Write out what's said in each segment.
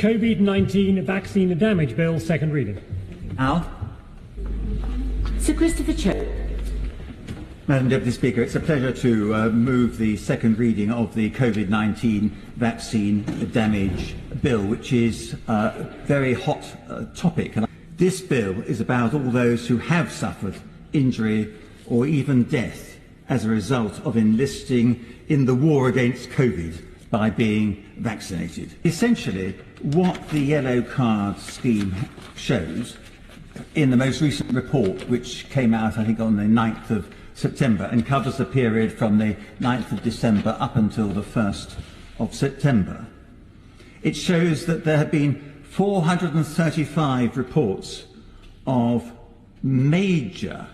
COVID-19 Vaccine Damage Bill, second reading. Al? Sir Christopher Chope. Madam Deputy Speaker, it's a pleasure to move the second reading of the COVID-19 Vaccine Damage Bill, which is a very hot topic. And this bill is about all those who have suffered injury or even death as a result of enlisting in the war against COVID by being vaccinated. Essentially, what the yellow card scheme shows in the most recent report, which came out, I think, on the 9th of September and covers the period from the 9th of December up until the 1st of September, it shows that there have been 435 reports of major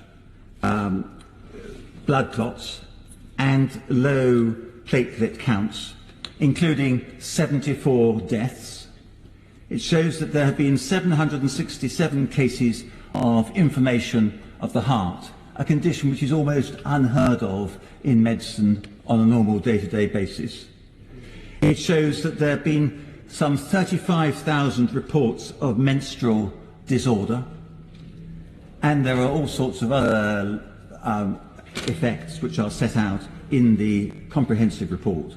blood clots and low platelet counts, including 74 deaths. It shows that there have been 767 cases of inflammation of the heart, a condition which is almost unheard of in medicine on a normal day-to-day basis. It shows that there have been some 35,000 reports of menstrual disorder, and there are all sorts of other effects which are set out in the comprehensive report.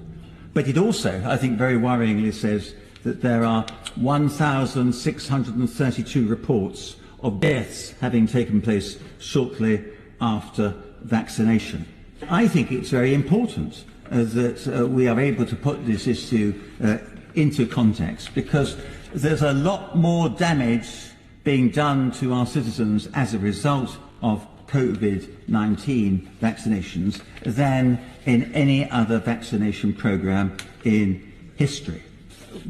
But it also, I think very worryingly, says that there are 1,632 reports of deaths having taken place shortly after vaccination. I think it's very important that we are able to put this issue into context, because there's a lot more damage being done to our citizens as a result of COVID-19 vaccinations than in any other vaccination programme in history.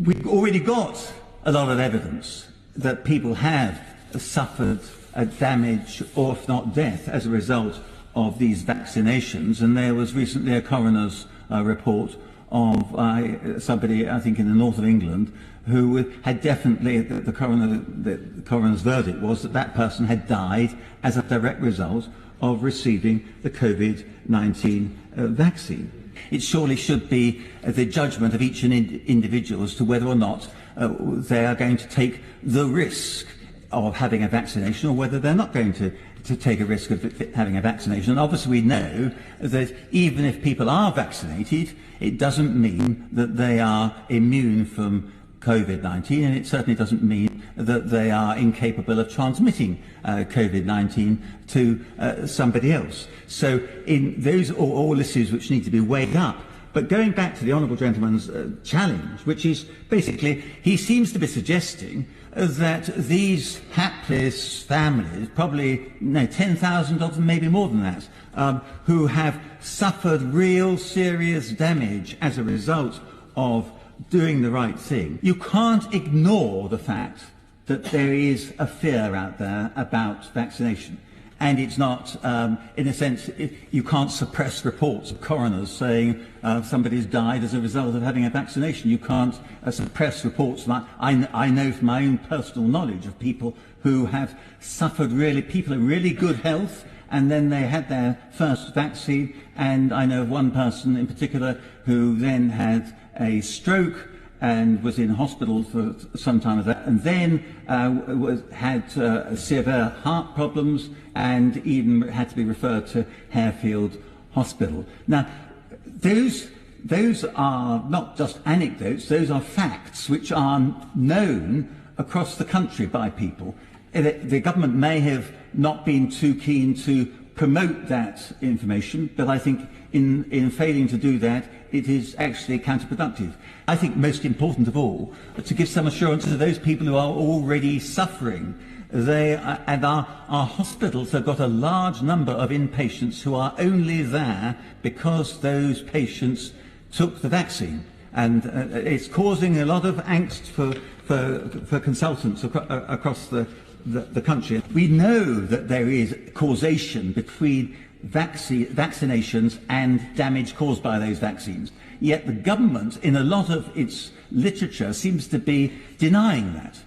We've already got a lot of evidence that people have suffered damage or if not death as a result of these vaccinations, and there was recently a coroner's report of somebody, I think in the north of England, who had definitely, the coroner's verdict was that that person had died as a direct result of receiving the COVID-19 vaccine. It surely should be the judgment of each individual as to whether or not they are going to take the risk of having a vaccination or whether they're not going to take a risk of having a vaccination. And obviously we know that even if people are vaccinated, it doesn't mean that they are immune from COVID-19, and it certainly doesn't mean that they are incapable of transmitting COVID-19 to somebody else. So those are all issues which need to be weighed up. But going back to the Honourable Gentleman's challenge, which is basically, he seems to be suggesting that these hapless families, probably 10,000 of them, maybe more than that, who have suffered real serious damage as a result of doing the right thing. You can't ignore the fact that there is a fear out there about vaccination. And it's not, in a sense, you can't suppress reports of coroners saying somebody's died as a result of having a vaccination. You can't suppress reports. I know from my own personal knowledge of people who have suffered people in really good health, and then they had their first vaccine. And I know of one person in particular who then had a stroke and was in hospital for some time of that, and then had severe heart problems and even had to be referred to Harefield Hospital. Now, those are not just anecdotes, those are facts which are known across the country by people. The government may have not been too keen to promote that information, but I think in failing to do that, it is actually counterproductive. I think most important of all, to give some assurance to those people who are already suffering. And our hospitals have got a large number of inpatients who are only there because those patients took the vaccine. And it's causing a lot of angst for consultants across the country. We know that there is causation between vaccinations and damage caused by those vaccines. Yet the government, in a lot of its literature, seems to be denying that.